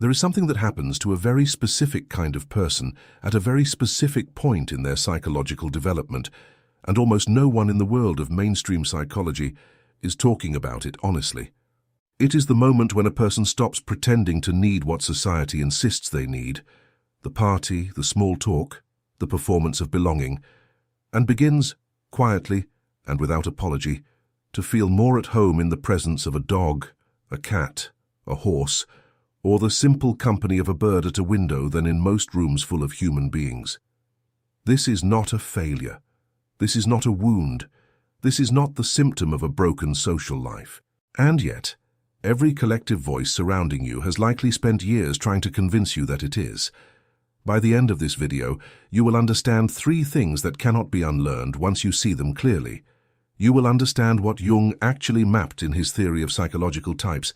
There is something that happens to a very specific kind of person at a very specific point in their psychological development, and almost no one in the world of mainstream psychology is talking about it honestly. It is the moment when a person stops pretending to need what society insists they need, the party, the small talk, the performance of belonging, and begins, quietly and without apology, to feel more at home in the presence of a dog, a cat, a horse, or the simple company of a bird at a window than in most rooms full of human beings. This is not a failure. This is not a wound. This is not the symptom of a broken social life. And yet, every collective voice surrounding you has likely spent years trying to convince you that it is. By the end of this video, you will understand 3 things that cannot be unlearned once you see them clearly. You will understand what Jung actually mapped in his theory of psychological types,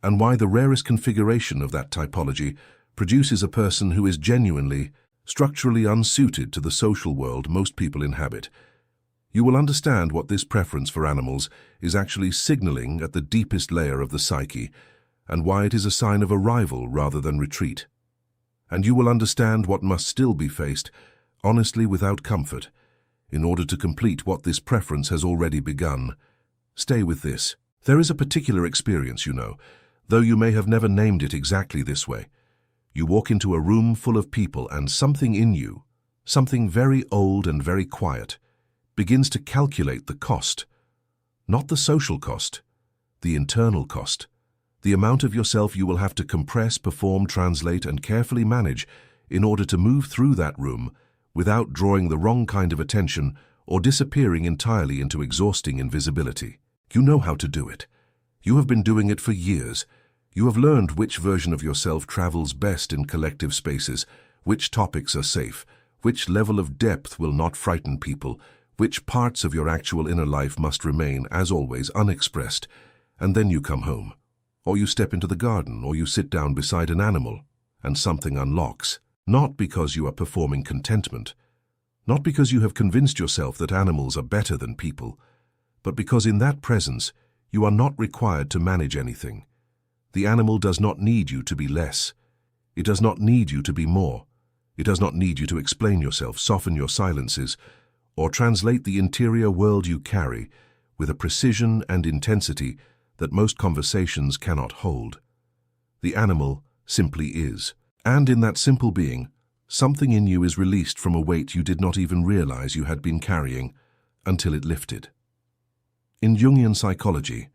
and why the rarest configuration of that typology produces a person who is genuinely, structurally unsuited to the social world most people inhabit. You will understand what this preference for animals is actually signaling at the deepest layer of the psyche, and why it is a sign of arrival rather than retreat. And you will understand what must still be faced, honestly without comfort, in order to complete what this preference has already begun. Stay with this. There is a particular experience, you know, though you may have never named it exactly this way. You walk into a room full of people and something in you, something very old and very quiet, begins to calculate the cost. Not the social cost, the internal cost. The amount of yourself you will have to compress, perform, translate, and carefully manage in order to move through that room without drawing the wrong kind of attention or disappearing entirely into exhausting invisibility. You know how to do it. You have been doing it for years. You have learned which version of yourself travels best in collective spaces, which topics are safe, which level of depth will not frighten people, which parts of your actual inner life must remain, as always, unexpressed, and then you come home. Or you step into the garden, or you sit down beside an animal, and something unlocks. Not because you are performing contentment, not because you have convinced yourself that animals are better than people, but because in that presence you are not required to manage anything. The animal does not need you to be less. It does not need you to be more. It does not need you to explain yourself, soften your silences, or translate the interior world you carry with a precision and intensity that most conversations cannot hold. The animal simply is. And in that simple being, something in you is released from a weight you did not even realize you had been carrying until it lifted. In Jungian psychology,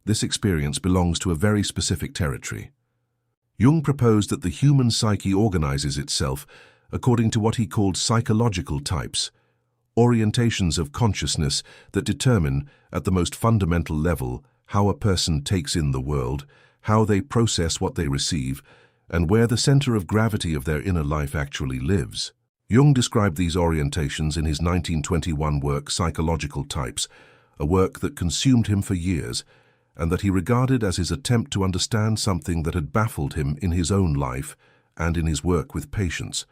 this experience belongs to a very specific territory. Jung proposed that the human psyche organizes itself according to what he called psychological types, orientations of consciousness that determine, at the most fundamental level, how a person takes in the world, how they process what they receive, and where the center of gravity of their inner life actually lives. Jung described these orientations in his 1921 work Psychological Types, a work that consumed him for years, and that he regarded as his attempt to understand something that had baffled him in his own life and in his work with patients.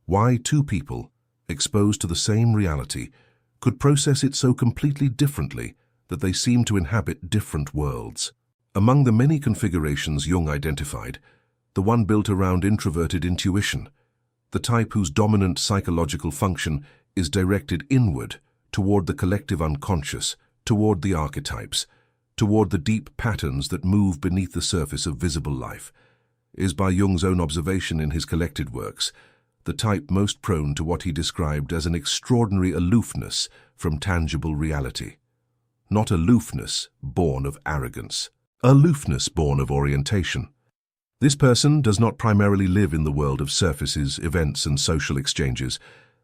Why 2 people, exposed to the same reality, could process it so completely differently that they seemed to inhabit different worlds. Among the many configurations Jung identified, the one built around introverted intuition, the type whose dominant psychological function is directed inward, toward the collective unconscious, toward the archetypes, toward the deep patterns that move beneath the surface of visible life, is, by Jung's own observation in his collected works, the type most prone to what he described as an extraordinary aloofness from tangible reality. Not aloofness born of arrogance, aloofness born of orientation. This person does not primarily live in the world of surfaces, events, and social exchanges.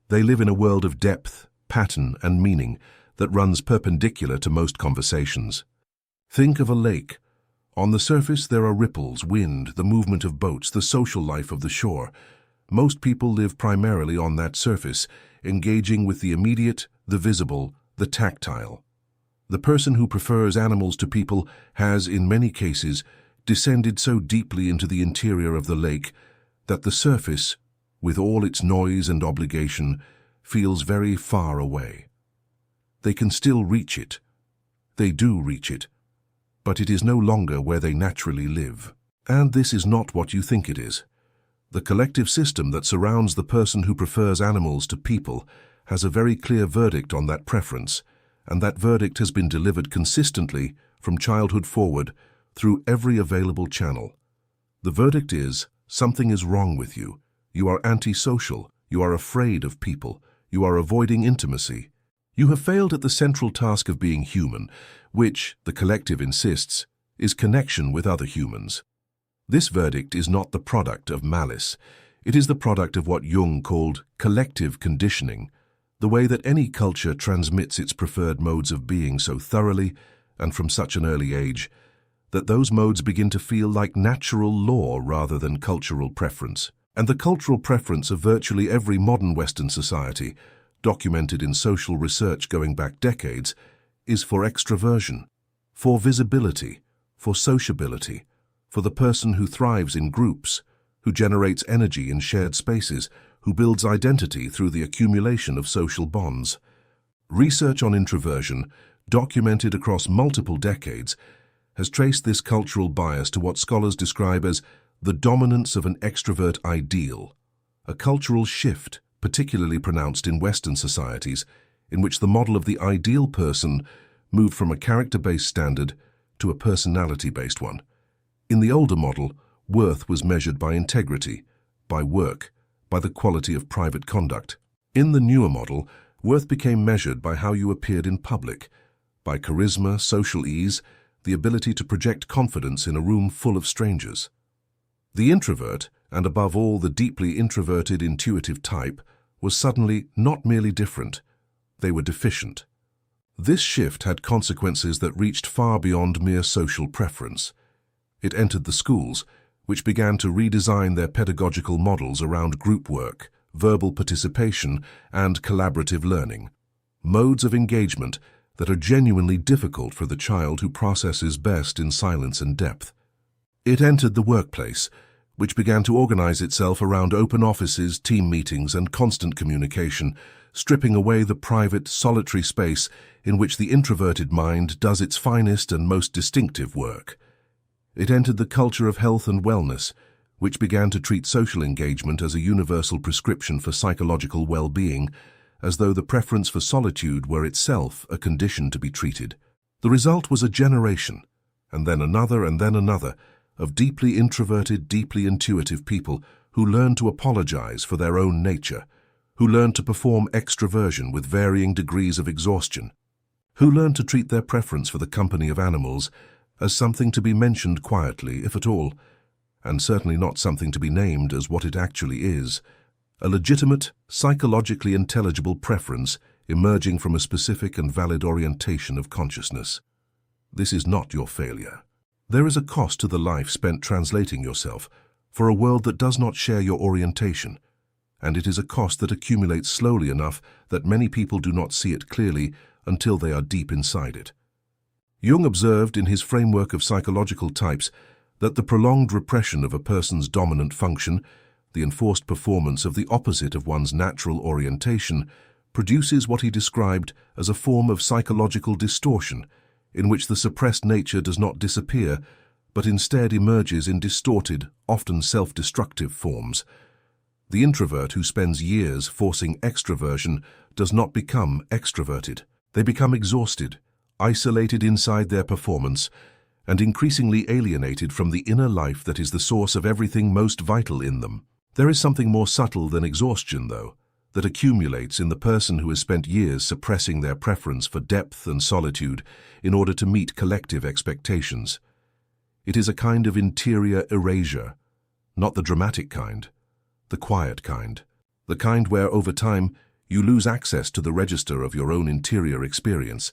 They live in a world of depth, pattern, and meaning that runs perpendicular to most conversations. Think of a lake. On the surface there are ripples, wind, the movement of boats, the social life of the shore. Most people live primarily on that surface, engaging with the immediate, the visible, the tactile. The person who prefers animals to people has, in many cases, descended so deeply into the interior of the lake that the surface, with all its noise and obligation, feels very far away. They can still reach it. They do reach it, but it is no longer where they naturally live. And this is not what you think it is. The collective system that surrounds the person who prefers animals to people has a very clear verdict on that preference, and that verdict has been delivered consistently from childhood forward through every available channel. The verdict is, something is wrong with you. You are antisocial. You are afraid of people. You are avoiding intimacy. You have failed at the central task of being human, which, the collective insists, is connection with other humans. This verdict is not the product of malice. It is the product of what Jung called collective conditioning, the way that any culture transmits its preferred modes of being so thoroughly and from such an early age that those modes begin to feel like natural law rather than cultural preference. And the cultural preference of virtually every modern Western society, documented in social research going back decades, is for extroversion, for visibility, for sociability, for the person who thrives in groups, who generates energy in shared spaces, who builds identity through the accumulation of social bonds. Research on introversion, documented across multiple decades, has traced this cultural bias to what scholars describe as the dominance of an extrovert ideal, a cultural shift particularly pronounced in Western societies, in which the model of the ideal person moved from a character-based standard to a personality-based one. In the older model, worth was measured by integrity, by work, by the quality of private conduct. In the newer model, worth became measured by how you appeared in public, by charisma, social ease, the ability to project confidence in a room full of strangers. The introvert, and above all the deeply introverted intuitive type, was suddenly not merely different, they were deficient. This shift had consequences that reached far beyond mere social preference. It entered the schools, which began to redesign their pedagogical models around group work, verbal participation, and collaborative learning, modes of engagement that are genuinely difficult for the child who processes best in silence and depth. It entered the workplace, which began to organize itself around open offices, team meetings, and constant communication, stripping away the private, solitary space in which the introverted mind does its finest and most distinctive work. It entered the culture of health and wellness, which began to treat social engagement as a universal prescription for psychological well-being, as though the preference for solitude were itself a condition to be treated. The result was a generation, and then another, of deeply introverted, deeply intuitive people who learned to apologize for their own nature, who learned to perform extroversion with varying degrees of exhaustion, who learned to treat their preference for the company of animals as something to be mentioned quietly, if at all, and certainly not something to be named as what it actually is, a legitimate, psychologically intelligible preference emerging from a specific and valid orientation of consciousness. This is not your failure. There is a cost to the life spent translating yourself for a world that does not share your orientation, and it is a cost that accumulates slowly enough that many people do not see it clearly until they are deep inside it. Jung observed in his framework of psychological types that the prolonged repression of a person's dominant function, the enforced performance of the opposite of one's natural orientation, produces what he described as a form of psychological distortion, in which the suppressed nature does not disappear, but instead emerges in distorted, often self-destructive forms. The introvert who spends years forcing extroversion does not become extroverted. They become exhausted, isolated inside their performance, and increasingly alienated from the inner life that is the source of everything most vital in them. There is something more subtle than exhaustion, though, that accumulates in the person who has spent years suppressing their preference for depth and solitude in order to meet collective expectations. It is a kind of interior erasure, not the dramatic kind, the quiet kind, the kind where, over time, you lose access to the register of your own interior experience,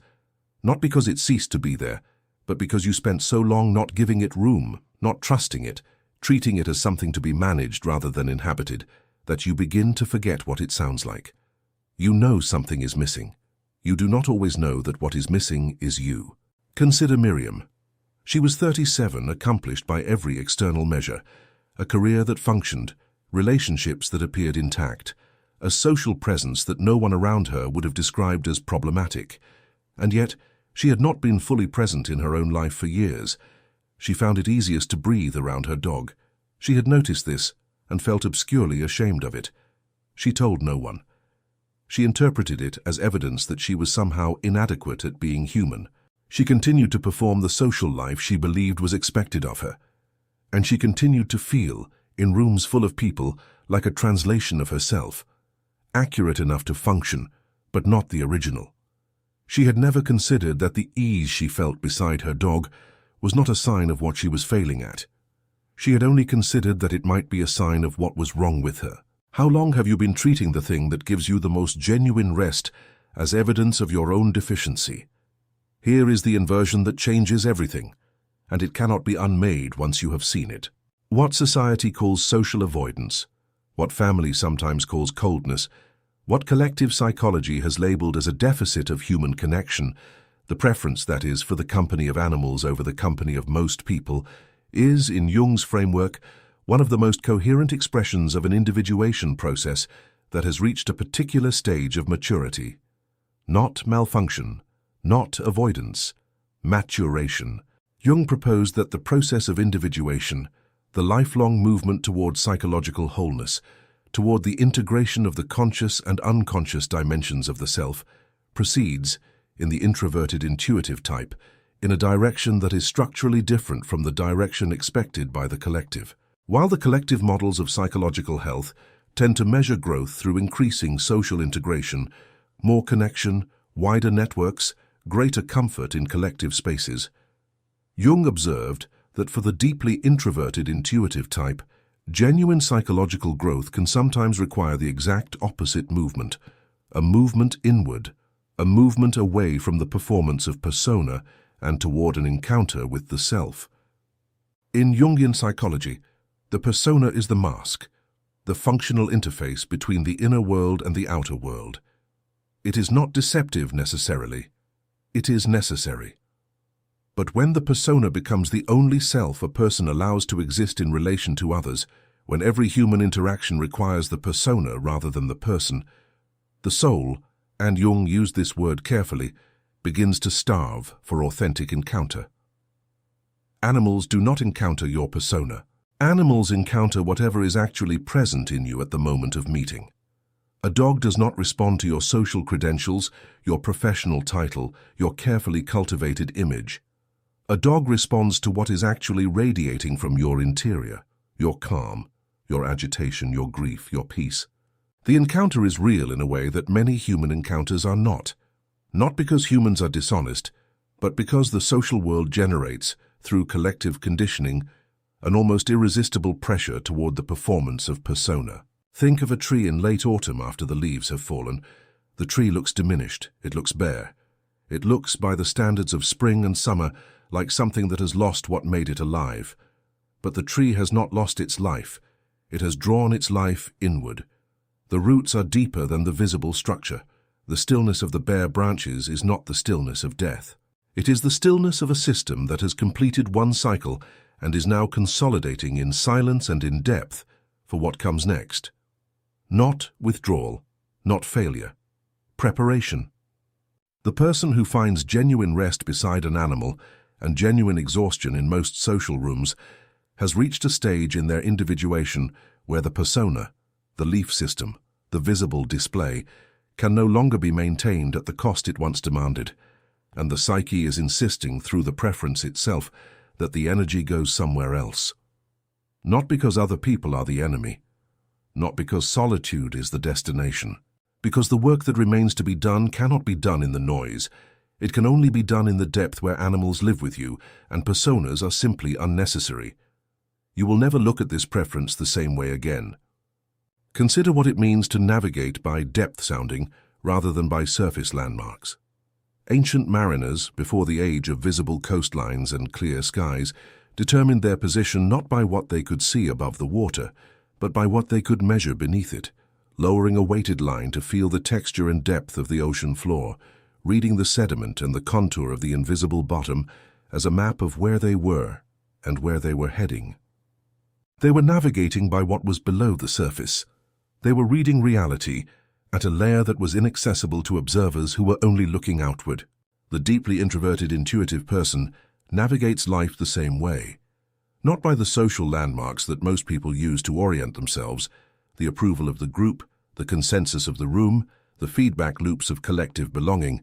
not because it ceased to be there, but because you spent so long not giving it room, not trusting it, treating it as something to be managed rather than inhabited, that you begin to forget what it sounds like. You know something is missing. You do not always know that what is missing is you. Consider Miriam. She was 37, accomplished by every external measure, a career that functioned, relationships that appeared intact, a social presence that no one around her would have described as problematic. And yet, she had not been fully present in her own life for years. She found it easiest to breathe around her dog. She had noticed this and felt obscurely ashamed of it. She told no one. She interpreted it as evidence that she was somehow inadequate at being human. She continued to perform the social life she believed was expected of her. And she continued to feel, in rooms full of people, like a translation of herself, accurate enough to function, but not the original. She had never considered that the ease she felt beside her dog was not a sign of what she was failing at. She had only considered that it might be a sign of what was wrong with her. How long have you been treating the thing that gives you the most genuine rest as evidence of your own deficiency? Here is the inversion that changes everything, and it cannot be unmade once you have seen it. What society calls social avoidance, what family sometimes calls coldness, what collective psychology has labeled as a deficit of human connection, the preference, that is, for the company of animals over the company of most people, is, in Jung's framework, one of the most coherent expressions of an individuation process that has reached a particular stage of maturity. Not malfunction, not avoidance, maturation. Jung proposed that the process of individuation, the lifelong movement toward psychological wholeness, toward the integration of the conscious and unconscious dimensions of the self, proceeds, in the introverted intuitive type, in a direction that is structurally different from the direction expected by the collective. While the collective models of psychological health tend to measure growth through increasing social integration, more connection, wider networks, greater comfort in collective spaces, Jung observed that for the deeply introverted intuitive type, genuine psychological growth can sometimes require the exact opposite movement, a movement inward, a movement away from the performance of persona and toward an encounter with the self. In Jungian psychology, the persona is the mask, the functional interface between the inner world and the outer world. It is not deceptive necessarily. It is necessary. But when the persona becomes the only self a person allows to exist in relation to others, when every human interaction requires the persona rather than the person, the soul, and Jung used this word carefully, begins to starve for authentic encounter. Animals do not encounter your persona. Animals encounter whatever is actually present in you at the moment of meeting. A dog does not respond to your social credentials, your professional title, your carefully cultivated image. A dog responds to what is actually radiating from your interior, your calm, your agitation, your grief, your peace. The encounter is real in a way that many human encounters are not. Not because humans are dishonest, but because the social world generates, through collective conditioning, an almost irresistible pressure toward the performance of persona. Think of a tree in late autumn after the leaves have fallen. The tree looks diminished, it looks bare. It looks, by the standards of spring and summer, like something that has lost what made it alive. But the tree has not lost its life. It has drawn its life inward. The roots are deeper than the visible structure. The stillness of the bare branches is not the stillness of death. It is the stillness of a system that has completed one cycle and is now consolidating in silence and in depth for what comes next. Not withdrawal, not failure. Preparation. The person who finds genuine rest beside an animal and genuine exhaustion in most social rooms has reached a stage in their individuation where the persona, the leaf system, the visible display, can no longer be maintained at the cost it once demanded, and the psyche is insisting through the preference itself that the energy goes somewhere else. Not because other people are the enemy, not because solitude is the destination, because the work that remains to be done cannot be done in the noise. It can only be done in the depth where animals live with you, and personas are simply unnecessary. You will never look at this preference the same way again. Consider what it means to navigate by depth sounding rather than by surface landmarks. Ancient mariners, before the age of visible coastlines and clear skies, determined their position not by what they could see above the water, but by what they could measure beneath it, lowering a weighted line to feel the texture and depth of the ocean floor, reading the sediment and the contour of the invisible bottom as a map of where they were and where they were heading. They were navigating by what was below the surface. They were reading reality at a layer that was inaccessible to observers who were only looking outward. The deeply introverted intuitive person navigates life the same way. Not by the social landmarks that most people use to orient themselves, the approval of the group, the consensus of the room, the feedback loops of collective belonging,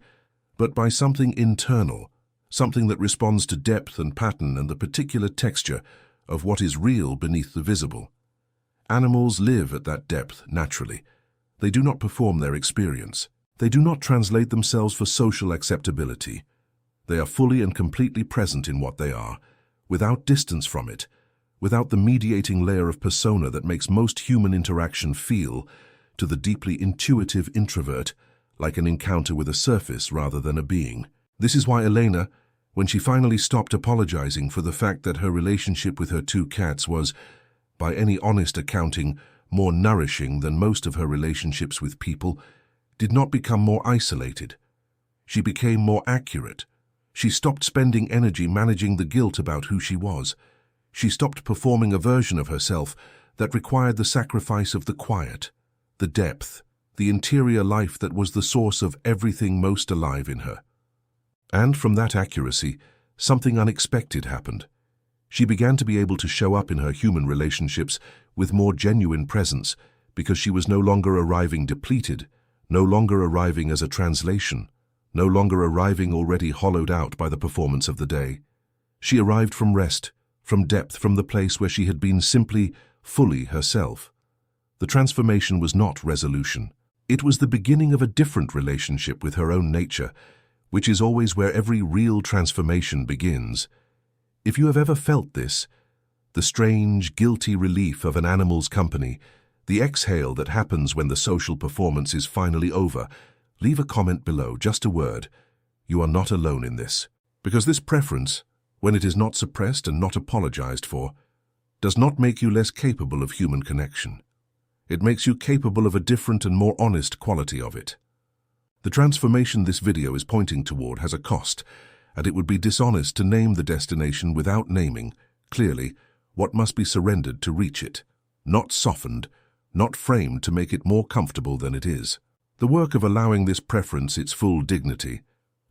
but by something internal, something that responds to depth and pattern and the particular texture of what is real beneath the visible. Animals live at that depth naturally. They do not perform their experience. They do not translate themselves for social acceptability. They are fully and completely present in what they are, without distance from it, without the mediating layer of persona that makes most human interaction feel, to the deeply intuitive introvert, like an encounter with a surface rather than a being. This is why Elena, when she finally stopped apologizing for the fact that her relationship with her 2 cats was, by any honest accounting, more nourishing than most of her relationships with people, did not become more isolated. She became more accurate. She stopped spending energy managing the guilt about who she was. She stopped performing a version of herself that required the sacrifice of the quiet, the depth, the interior life that was the source of everything most alive in her. And from that accuracy, something unexpected happened. She began to be able to show up in her human relationships with more genuine presence because she was no longer arriving depleted, no longer arriving as a translation, no longer arriving already hollowed out by the performance of the day. She arrived from rest, from depth, from the place where she had been simply, fully herself. The transformation was not resolution. It was the beginning of a different relationship with her own nature, which is always where every real transformation begins. If you have ever felt this, the strange, guilty relief of an animal's company, the exhale that happens when the social performance is finally over, leave a comment below, just a word. You are not alone in this. Because this preference, when it is not suppressed and not apologized for, does not make you less capable of human connection. It makes you capable of a different and more honest quality of it. The transformation this video is pointing toward has a cost, and it would be dishonest to name the destination without naming, clearly, what must be surrendered to reach it, not softened, not framed to make it more comfortable than it is. The work of allowing this preference its full dignity,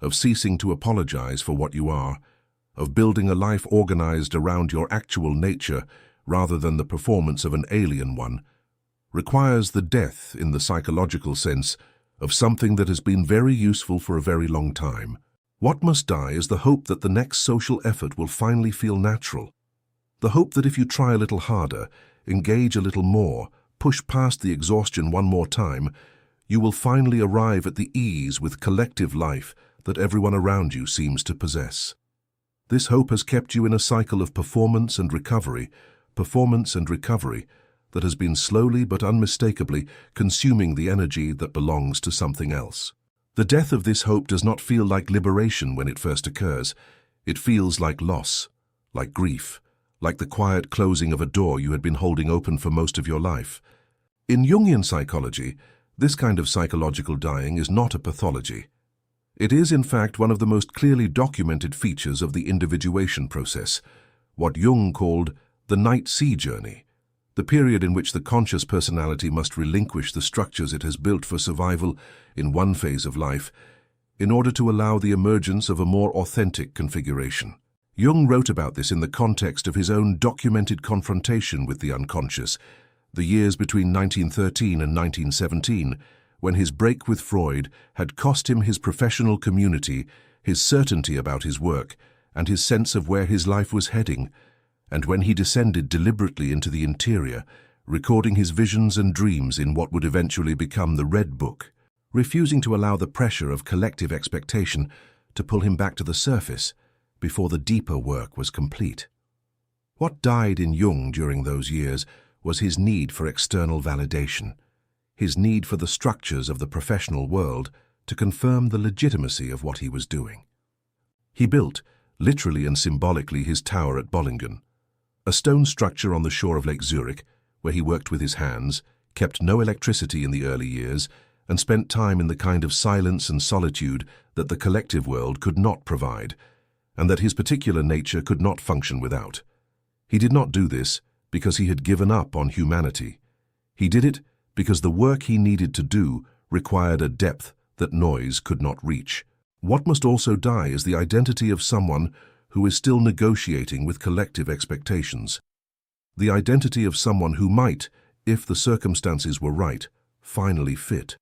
of ceasing to apologize for what you are, of building a life organized around your actual nature rather than the performance of an alien one, requires the death, in the psychological sense, of something that has been very useful for a very long time. What must die is the hope that the next social effort will finally feel natural. The hope that if you try a little harder, engage a little more, push past the exhaustion one more time, you will finally arrive at the ease with collective life that everyone around you seems to possess. This hope has kept you in a cycle of performance and recovery, that has been slowly but unmistakably consuming the energy that belongs to something else. The death of this hope does not feel like liberation when it first occurs. It feels like loss, like grief, like the quiet closing of a door you had been holding open for most of your life. In Jungian psychology, this kind of psychological dying is not a pathology. It is, in fact, one of the most clearly documented features of the individuation process, what Jung called the night sea journey, the period in which the conscious personality must relinquish the structures it has built for survival in one phase of life in order to allow the emergence of a more authentic configuration. Jung wrote about this in the context of his own documented confrontation with the unconscious, the years between 1913 and 1917, when his break with Freud had cost him his professional community, his certainty about his work, and his sense of where his life was heading, and when he descended deliberately into the interior, recording his visions and dreams in what would eventually become the Red Book, refusing to allow the pressure of collective expectation to pull him back to the surface before the deeper work was complete. What died in Jung during those years was his need for external validation, his need for the structures of the professional world to confirm the legitimacy of what he was doing. He built, literally and symbolically, his tower at Bollingen, a stone structure on the shore of Lake Zurich, where he worked with his hands, kept no electricity in the early years, and spent time in the kind of silence and solitude that the collective world could not provide, and that his particular nature could not function without. He did not do this because he had given up on humanity. He did it because the work he needed to do required a depth that noise could not reach. What must also die is the identity of someone who is still negotiating with collective expectations. The identity of someone who might, if the circumstances were right, finally fit.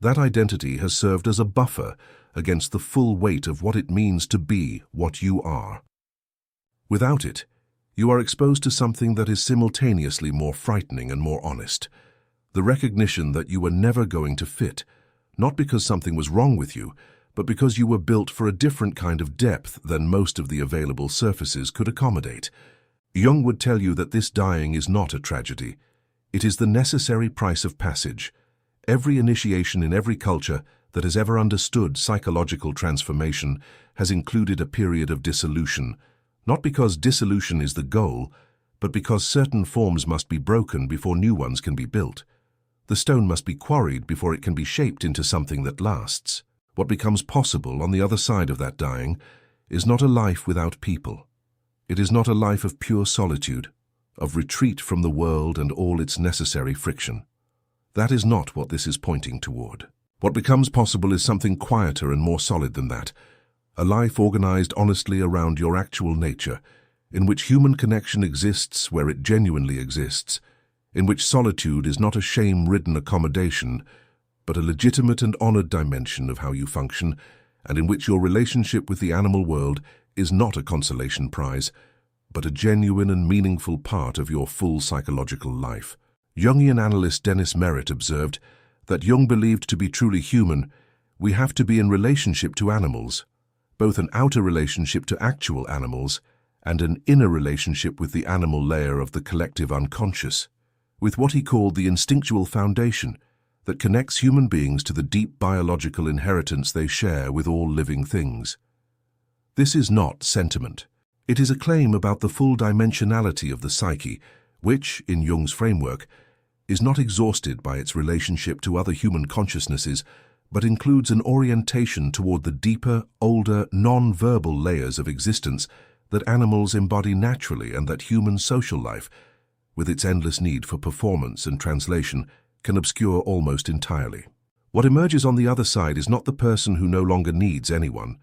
That identity has served as a buffer against the full weight of what it means to be what you are. Without it, you are exposed to something that is simultaneously more frightening and more honest. The recognition that you were never going to fit, not because something was wrong with you, but because you were built for a different kind of depth than most of the available surfaces could accommodate. Jung would tell you that this dying is not a tragedy. It is the necessary price of passage. Every initiation in every culture that has ever understood psychological transformation has included a period of dissolution, not because dissolution is the goal, but because certain forms must be broken before new ones can be built. The stone must be quarried before it can be shaped into something that lasts. What becomes possible on the other side of that dying is not a life without people. It is not a life of pure solitude, of retreat from the world and all its necessary friction. That is not what this is pointing toward. What becomes possible is something quieter and more solid than that, a life organized honestly around your actual nature, in which human connection exists where it genuinely exists, in which solitude is not a shame-ridden accommodation, but a legitimate and honored dimension of how you function, and in which your relationship with the animal world is not a consolation prize, but a genuine and meaningful part of your full psychological life. Jungian analyst Dennis Merritt observed that Jung believed to be truly human, we have to be in relationship to animals, both an outer relationship to actual animals and an inner relationship with the animal layer of the collective unconscious, with what he called the instinctual foundation that connects human beings to the deep biological inheritance they share with all living things. This is not sentiment. It is a claim about the full dimensionality of the psyche, which, in Jung's framework, is not exhausted by its relationship to other human consciousnesses, but includes an orientation toward the deeper, older, non-verbal layers of existence that animals embody naturally and that human social life, with its endless need for performance and translation, can obscure almost entirely. What emerges on the other side is not the person who no longer needs anyone.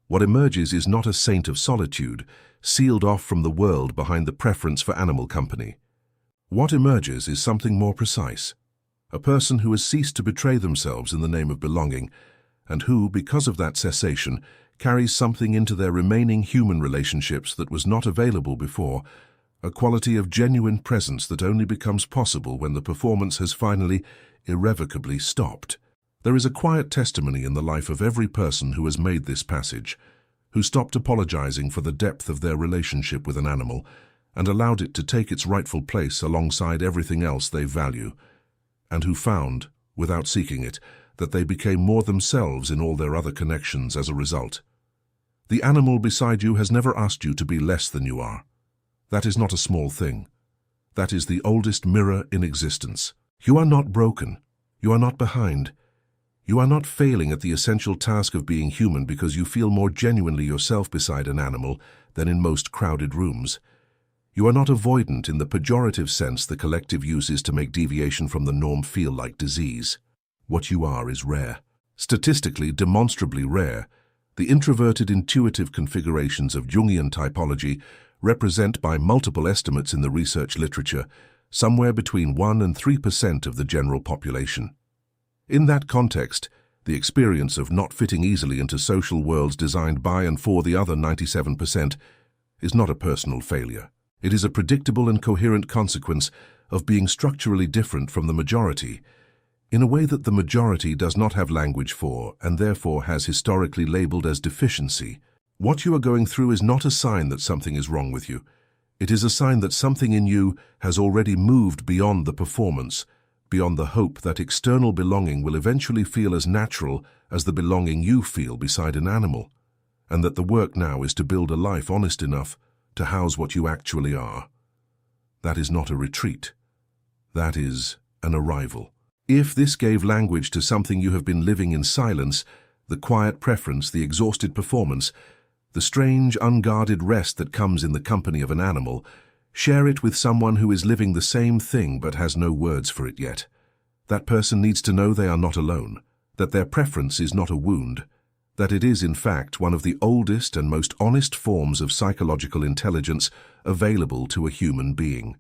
What emerges is not a saint of solitude, sealed off from the world behind the preference for animal company. What emerges is something more precise. A person who has ceased to betray themselves in the name of belonging, and who, because of that cessation, carries something into their remaining human relationships that was not available before, a quality of genuine presence that only becomes possible when the performance has finally, irrevocably stopped. There is a quiet testimony in the life of every person who has made this passage, who stopped apologizing for the depth of their relationship with an animal and allowed it to take its rightful place alongside everything else they value, and who found, without seeking it, that they became more themselves in all their other connections as a result. The animal beside you has never asked you to be less than you are. That is not a small thing. That is the oldest mirror in existence. You are not broken. You are not behind. You are not failing at the essential task of being human because you feel more genuinely yourself beside an animal than in most crowded rooms. You are not avoidant in the pejorative sense the collective uses to make deviation from the norm feel like disease. What you are is rare. Statistically, demonstrably rare. The introverted intuitive configurations of Jungian typology represent, by multiple estimates in the research literature, somewhere between 1% and 3% of the general population. In that context, the experience of not fitting easily into social worlds designed by and for the other 97% is not a personal failure. It is a predictable and coherent consequence of being structurally different from the majority, in a way that the majority does not have language for and therefore has historically labeled as deficiency. What you are going through is not a sign that something is wrong with you. It is a sign that something in you has already moved beyond the performance, beyond the hope that external belonging will eventually feel as natural as the belonging you feel beside an animal, and that the work now is to build a life honest enough to house what you actually are. That is not a retreat. That is an arrival. If this gave language to something you have been living in silence, the quiet preference, the exhausted performance, the strange, unguarded rest that comes in the company of an animal, share it with someone who is living the same thing but has no words for it yet. That person needs to know they are not alone, that their preference is not a wound, that it is in fact one of the oldest and most honest forms of psychological intelligence available to a human being.